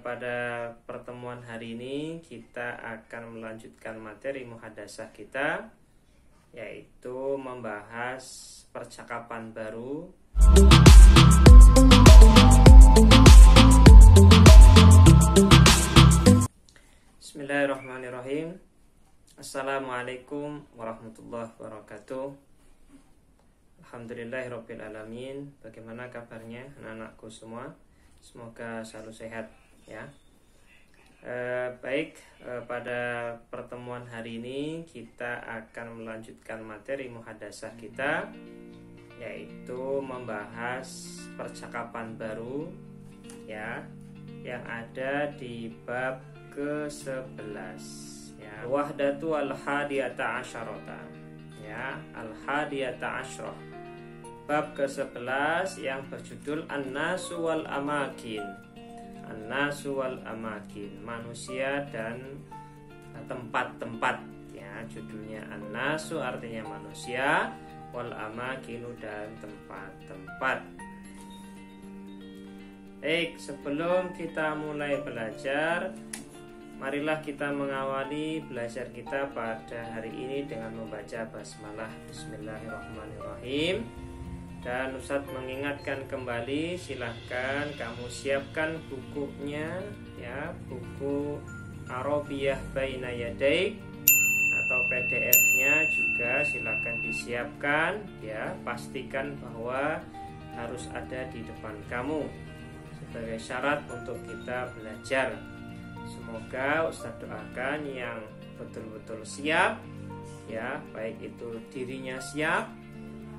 pada pertemuan hari ini kita akan melanjutkan materi muhadasah kita, yaitu membahas percakapan baru. Bismillahirrahmanirrahim. Assalamualaikum warahmatullahi wabarakatuh. Alhamdulillahirabbil alamin. Bagaimana kabarnya anak-anakku semua? Semoga selalu sehat ya. Pada pertemuan hari ini kita akan melanjutkan materi muhadasah kita, yaitu membahas percakapan baru ya, yang ada di bab ke-11 ya. Wahdatu al-hadiyata asyarata ya, al-hadiyata asyarah. Bab ke-11 yang berjudul An-nasu wal amakin. An-nasu wal amakin, manusia dan tempat-tempat ya. Judulnya An-nasu artinya manusia, wal amakinu dan tempat-tempat. Baik, sebelum kita mulai belajar, marilah kita mengawali belajar kita pada hari ini dengan membaca basmalah. Bismillahirrahmanirrahim. Dan Ustadz mengingatkan kembali, silahkan kamu siapkan bukunya ya, buku Arabiyah Baina Yadaik atau PDF-nya juga silahkan disiapkan ya. Pastikan bahwa harus ada di depan kamu sebagai syarat untuk kita belajar. Semoga Ustadz doakan yang betul-betul siap ya, baik itu dirinya siap,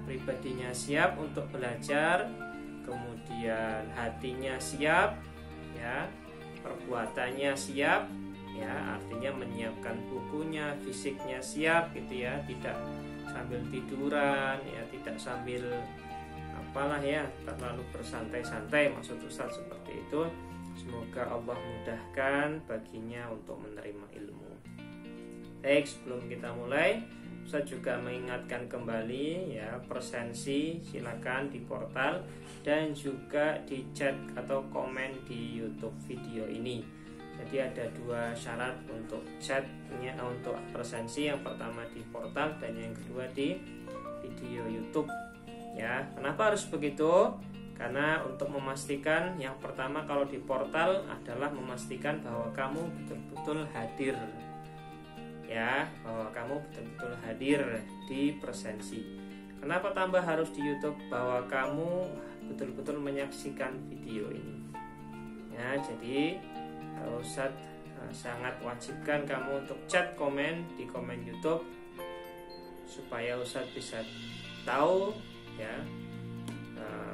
pribadinya siap untuk belajar, kemudian hatinya siap ya, perbuatannya siap ya, artinya menyiapkan bukunya, fisiknya siap gitu ya, tidak sambil tiduran ya, tidak sambil apalah ya, terlalu bersantai-santai, maksud Ustaz seperti itu. Semoga Allah mudahkan baginya untuk menerima ilmu. Baik, sebelum kita mulai, saya juga mengingatkan kembali ya, presensi silakan di portal dan juga di chat atau komen di YouTube video ini. Jadi ada dua syarat untuk chatnya, untuk presensi. Yang pertama di portal dan yang kedua di video YouTube ya. Kenapa harus begitu? Karena untuk memastikan, yang pertama kalau di portal adalah memastikan bahwa kamu betul-betul hadir ya, bahwa kamu betul-betul hadir di presensi. Kenapa tambah harus di YouTube? Bahwa kamu betul-betul menyaksikan video ini ya. Jadi Ustadz sangat wajibkan kamu untuk chat komen di komen YouTube supaya Ustadz bisa tahu ya,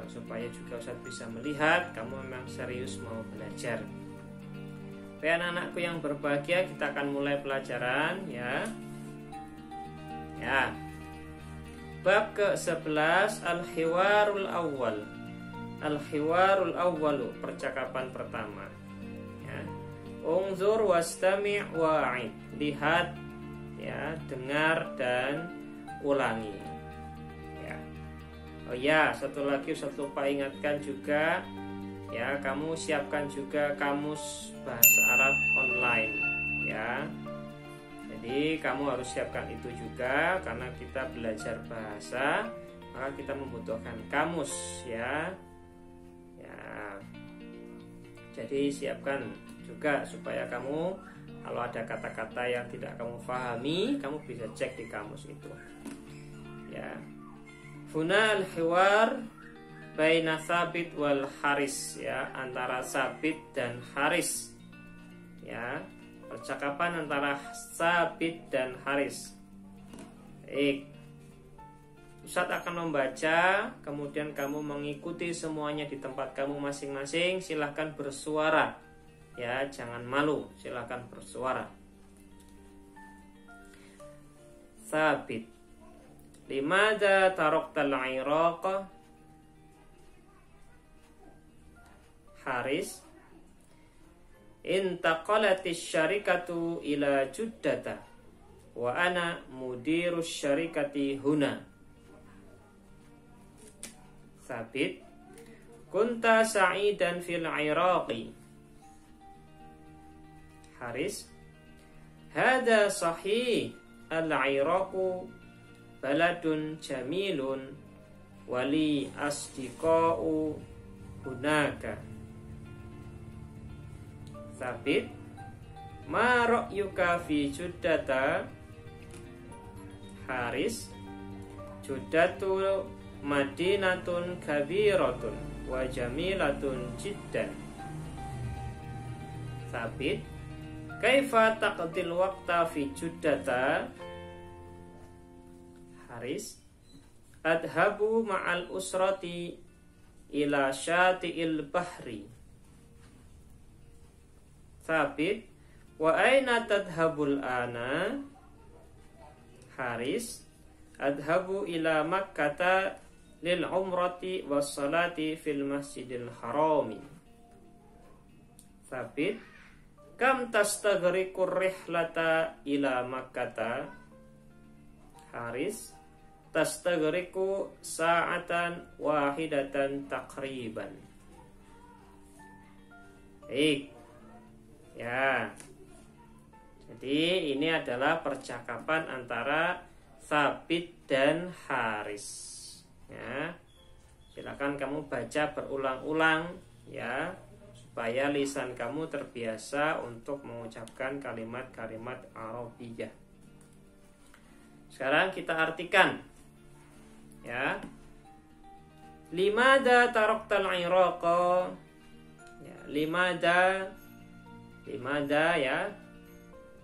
supaya juga Ustadz bisa melihat kamu memang serius mau belajar. Baik anak-anakku yang berbahagia, kita akan mulai pelajaran ya. Ya. Bab ke-11 Al-Hiwarul Awwal. Al-Hiwarul Awwalu, percakapan pertama. Ya. Unzur wastami' wa'id. Lihat ya, dengar dan ulangi. Ya. Oh ya, satu lagi Ustaz lupa ingatkan juga ya, kamu siapkan juga kamus bahasa Arab online ya. Jadi kamu harus siapkan itu juga, karena kita belajar bahasa maka kita membutuhkan kamus ya. Ya. Jadi siapkan juga supaya kamu kalau ada kata-kata yang tidak kamu pahami, kamu bisa cek di kamus itu. Ya. Huna al-hiwar baina Sabit wal Haris ya, antara Sabit dan Haris ya, percakapan antara Sabit dan Haris. Baik, Ustadz akan membaca, kemudian kamu mengikuti semuanya di tempat kamu masing-masing. Silahkan bersuara ya, jangan malu, silahkan bersuara. Sabit, limadza taraktal Iraq? Haris, intaqalatis syarikatu ila Juddata wa ana mudirus syarikati huna. Sabit, kunta sa'idan fil Iraqi Haris, hada sahih, al-Iraqu baladun jamilun wali asdiqa'u hunaka. Sabit, ma ra'yuka fi Juddata? Haris, Juddatu madinatun kabiratun wa jamilatun jiddan. Sabit, kaifa taqdil waqta fi Juddata? Haris, adhabu ma'al usrati ila syati'il bahri. Sabit, wa aina tadhabul ana? Haris, adhabu ila Makkata lil umrati was salati fil masjidil harami. Sabit, kam tastaghriqur rihlata ila Makkata? Haris, tastaghriqu sa'atan wahidatan takriban. Baik. Ya. Jadi ini adalah percakapan antara Sabit dan Haris. Ya. Silakan kamu baca berulang-ulang ya, supaya lisan kamu terbiasa untuk mengucapkan kalimat-kalimat Arabiyah. Sekarang kita artikan. Ya. Limada taraktal Iraqa? Ya, limada ya,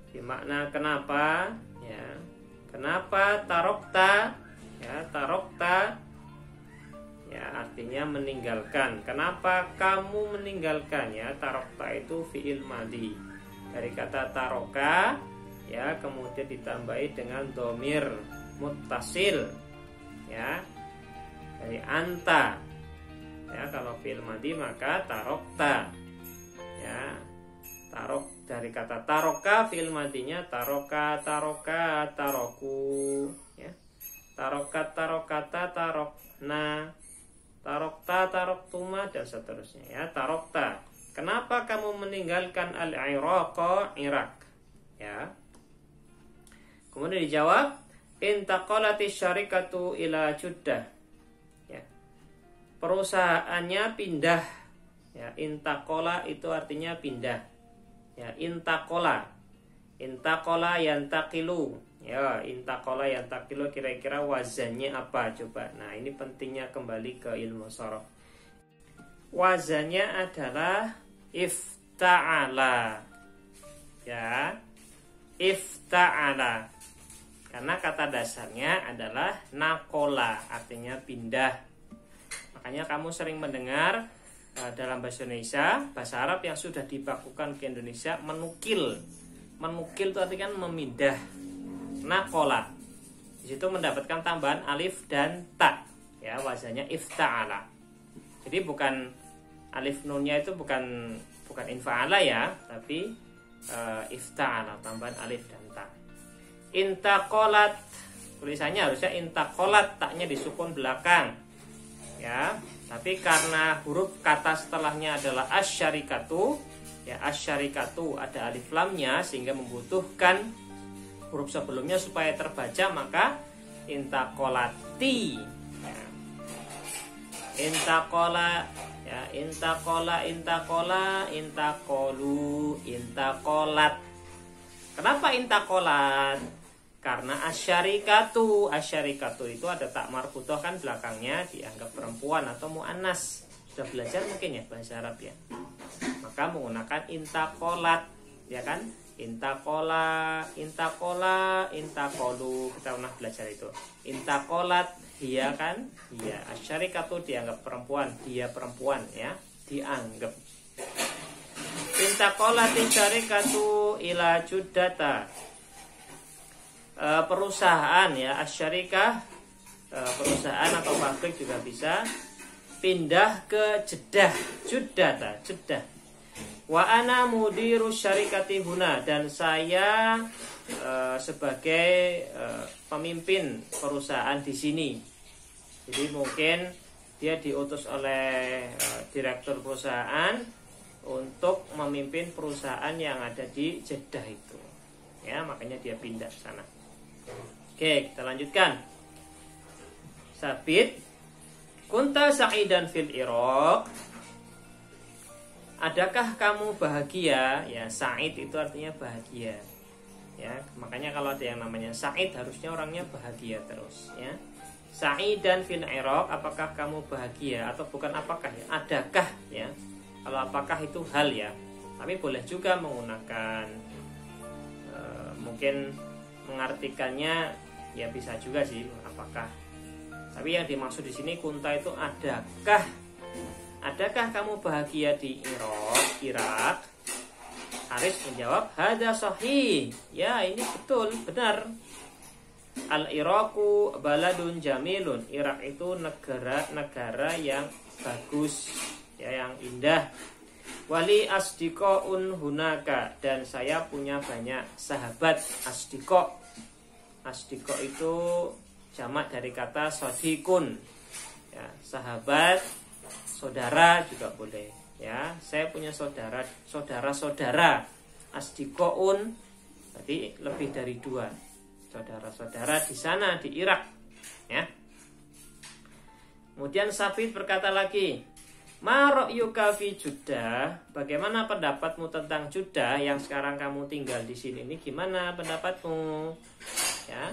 bermakna kenapa, ya. Kenapa tarokta? Ya, tarokta ya artinya meninggalkan. Kenapa kamu meninggalkan? Ya, tarokta itu fi'il madhi dari kata taroka, ya, kemudian ditambahi dengan dhamir muttasil, ya, dari anta. Ya, kalau fi'il madhi maka tarokta. Ya, tarok dari kata taroka, fi'il madinya taroka, taroku, ya. Tarokat, tarokata, tarokna, tarokta, taroktuma, dan seterusnya, ya. Tarokta, kenapa kamu meninggalkan al-Iraqa, Irak? Ya. Kemudian dijawab, intaqalati syarikatu ila Juddah. Ya. Perusahaannya pindah. Ya, intaqala itu artinya pindah. Ya, intaqala yantaqilu. Ya, intaqala yantaqilu kira-kira wazannya apa coba? Nah, ini pentingnya kembali ke ilmu sharaf. Wazannya adalah ifta'ala. Ya, ifta'ala. Karena kata dasarnya adalah nakola, artinya pindah. Makanya kamu sering mendengar dalam bahasa Indonesia, bahasa Arab yang sudah dibakukan ke Indonesia, menukil. Menukil itu artinya memindah. Nakola. Di situ mendapatkan tambahan alif dan ta. Ya, wazannya ifta'ala. Jadi bukan alif nunnya itu bukan infa'ala ya, tapi ifta'ala, tambahan alif dan ta. Intaqalat, tulisannya harusnya intaqalat, taknya disukun belakang. Ya, tapi karena huruf kata setelahnya adalah asyarikatu, ya, asyarikatu ada alif lamnya sehingga membutuhkan huruf sebelumnya supaya terbaca, maka intaqolati. Ya. Intaqola, ya, intaqola, intaqolu, intaqolat. Kenapa intaqolat? Karena asyarikatu itu ada tak marbutoh kan belakangnya, dianggap perempuan atau mu'annas. Sudah belajar mungkin ya bahasa Arab ya. Maka menggunakan intaqolat, ya kan? Intaqola, intaqolu. Kita pernah belajar itu. Intaqolat, dia kan? Dia. Asyarikatu dianggap perempuan, dia perempuan ya, dianggap. Intaqolat asyarikatu ila Juddata. Perusahaan ya, asyarikah, perusahaan atau pabrik juga bisa, pindah ke Jeddah, Jeddah. Wa ana mudiru syarikati huna, dan saya sebagai pemimpin perusahaan di sini. Jadi mungkin dia diutus oleh direktur perusahaan untuk memimpin perusahaan yang ada di Jeddah itu. Ya, makanya dia pindah ke sana. Oke, kita lanjutkan. Sabit, kunta sa'idan fil Iraq. Adakah kamu bahagia? Ya, sa'id itu artinya bahagia. Ya, makanya kalau ada yang namanya sa'id harusnya orangnya bahagia terus, ya. Sa'idan fil Iraq, apakah kamu bahagia? Atau bukan apakah ya? Adakah ya? Kalau apakah itu hal ya. Tapi boleh juga menggunakan mungkin mengartikannya ya bisa juga sih apakah. Tapi yang dimaksud di sini kunta itu adakah? Adakah kamu bahagia di Irak? Haris menjawab, hada sahih. Ya, ini betul, benar. Al-Iraku baladun jamilun. Irak itu negara yang bagus, ya, yang indah. Wali asdiqoun hunaka, dan saya punya banyak sahabat. Asdiqo. Asdiqo itu jamak dari kata sodikun. Ya, sahabat, saudara juga boleh. Ya, saya punya saudara-saudara. Asdiqoun berarti lebih dari 2. Saudara-saudara di sana di Irak, ya. Kemudian Sabit berkata lagi, ma ra'yuka fi Jeddah? Bagaimana pendapatmu tentang Jeddah yang sekarang kamu tinggal di sini? Ini gimana pendapatmu? Ya.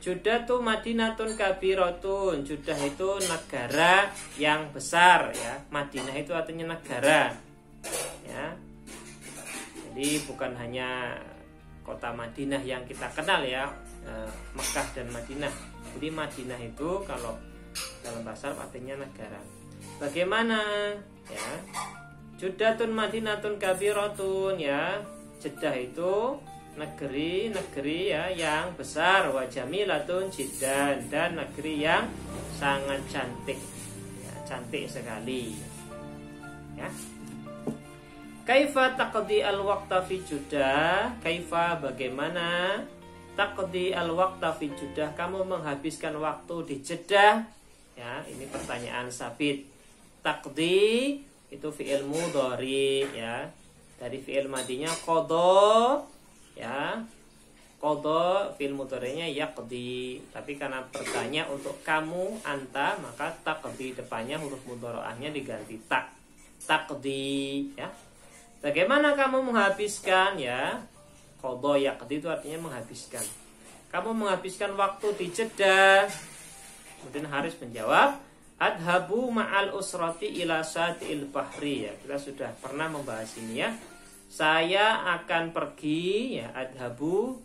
Jeddah tuh Madinatun kabiratun. Jeddah itu negara yang besar, ya. Madinah itu artinya negara. Ya. Jadi bukan hanya kota Madinah yang kita kenal ya, Mekah dan Madinah. Jadi Madinah itu kalau dalam bahasa Arab artinya negara. Bagaimana? Ya, Jeddatun Madinatun kabiratun, ya. Jeddah itu negeri ya yang besar, wa jamilatun jiddan, dan negeri yang sangat cantik, ya, cantik sekali. Ya. Kaifa taqdi al-waqta fi Jeddah? Kaifa bagaimana? Taqdi al-waqta fi Jeddah, kamu menghabiskan waktu di Jeddah? Ya, ini pertanyaan Sabit. Taqdi itu fi'il mudhari, ya. Dari fi'il madinya qadha, ya. Qadha fi'il mudhari'nya yaqdi. Tapi karena bertanya untuk kamu anta, maka taqdi depannya huruf mudhari'ahnya diganti tak. Taqdi, ya. Bagaimana kamu menghabiskan, ya? Qadha yaqdi itu artinya menghabiskan. Kamu menghabiskan waktu di Jeddah. Kemudian Haris menjawab, adhabu ma'al usrati ila satil bahri, ya. Kita sudah pernah membahas ini, ya. Saya akan pergi, ya, adhabu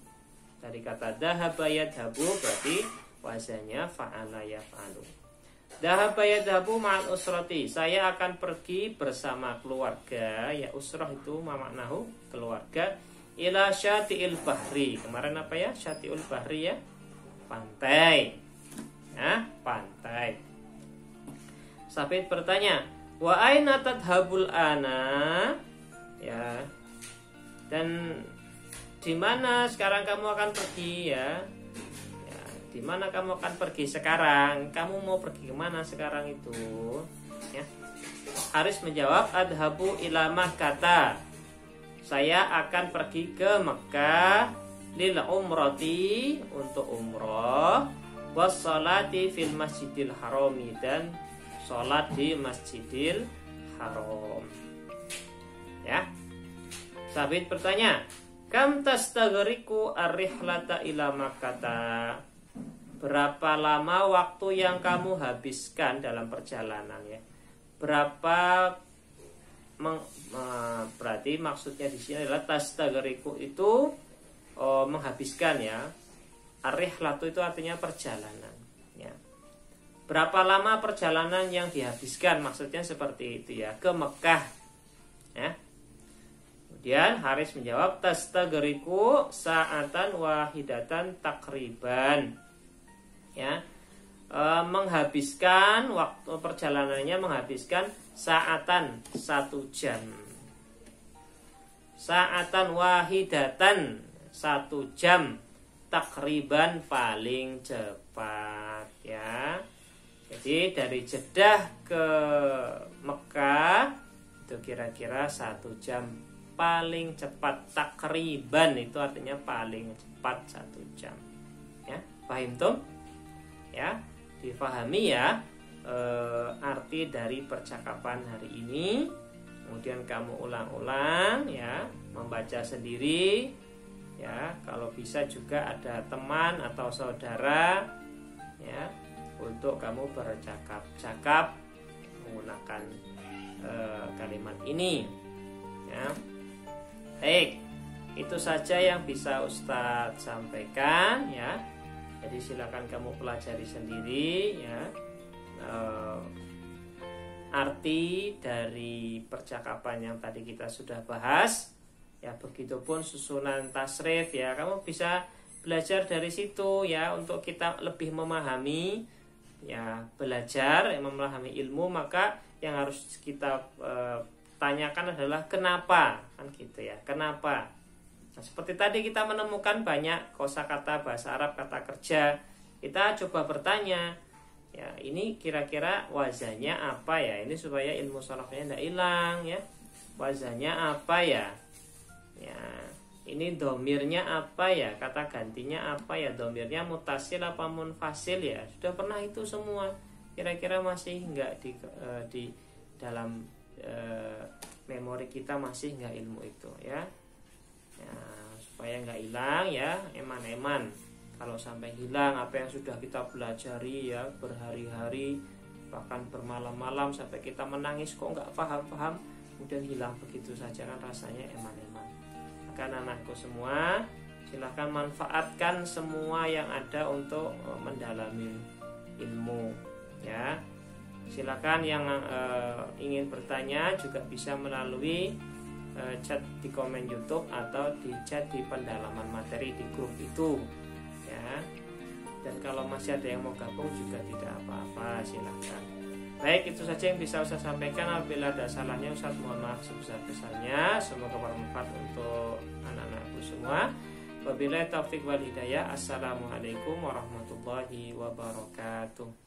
dari kata dhahaba yadhabu berarti wazannya fa'ala yaf'alu. Dhahaba yadhabu ma'al usrati, saya akan pergi bersama keluarga, ya. Usrah itu maknahu keluarga. Ila syati'il bahri, kemarin apa ya? Syati'ul bahri, ya, pantai, ya, pantai. Sabit bertanya, wa aina tadhabul ana? Ya. Dan di mana sekarang kamu akan pergi, ya? Ya, di mana kamu akan pergi sekarang? Kamu mau pergi kemana sekarang itu? Ya. Haris menjawab, adhabu ila Makkah. Saya akan pergi ke Mekah lil umrati, untuk umroh, wassalati fil masjidil harami, dan sholat di Masjidil Haram. Ya. Sabit bertanya, kam tastaghriqu ar-rihlata ila Makkah? Berapa lama waktu yang kamu habiskan dalam perjalanan, ya? Berapa berarti maksudnya di sini adalah tastaghriqu itu menghabiskan, ya. Ar-rihlatu itu artinya perjalanan, ya. Berapa lama perjalanan yang dihabiskan, maksudnya seperti itu, ya, ke Mekah, ya. Kemudian Haris menjawab, tastaghriqu sa'atan wahidatan takriban, ya. Menghabiskan waktu perjalanannya menghabiskan sa'atan 1 jam. Sa'atan wahidatan 1 jam, takriban paling cepat, ya. Jadi dari Jeddah ke Mekah itu kira-kira 1 jam paling cepat. Takriban itu artinya paling cepat 1 jam. Ya, paham tuh? Ya, difahami ya arti dari percakapan hari ini. Kemudian kamu ulang-ulang ya, membaca sendiri ya. Kalau bisa juga ada teman atau saudara ya, untuk kamu bercakap-cakap menggunakan kalimat ini ya. Baik, itu saja yang bisa Ustadz sampaikan ya. Jadi silakan kamu pelajari sendiri ya arti dari percakapan yang tadi kita sudah bahas ya. Begitupun susunan tasrif ya, kamu bisa belajar dari situ ya, untuk kita lebih memahami ya, belajar memahami ilmu. Maka yang harus kita tanyakan adalah kenapa, kan gitu ya, kenapa. Nah, seperti tadi kita menemukan banyak kosakata bahasa Arab, kata kerja, kita coba bertanya ya, ini kira-kira wazannya apa ya, ini supaya ilmu sharafnya tidak hilang ya. Wazannya apa ya, ya ini domirnya apa ya, kata gantinya apa ya, domirnya mutasil apa munfasil ya. Sudah pernah itu semua, kira-kira masih enggak di dalam memori kita, masih enggak ilmu itu ya. Ya, supaya nggak hilang ya, eman-eman. Kalau sampai hilang apa yang sudah kita pelajari ya berhari-hari, bahkan bermalam-malam sampai kita menangis kok nggak paham-paham, kemudian hilang begitu saja, kan rasanya eman-eman. Maka anakku semua, silahkan manfaatkan semua yang ada untuk mendalami ilmu ya. Silakan yang ingin bertanya juga bisa melalui chat di komen YouTube atau di chat di pendalaman materi di grup itu ya. Dan kalau masih ada yang mau gabung juga tidak apa-apa, silahkan. Baik, itu saja yang bisa Ustaz sampaikan. Apabila ada salahnya Ustaz mohon maaf sebesar-besarnya. Semoga bermanfaat untuk anak-anakku semua. Wabillahi taufik wal hidayah. Assalamualaikum warahmatullahi wabarakatuh.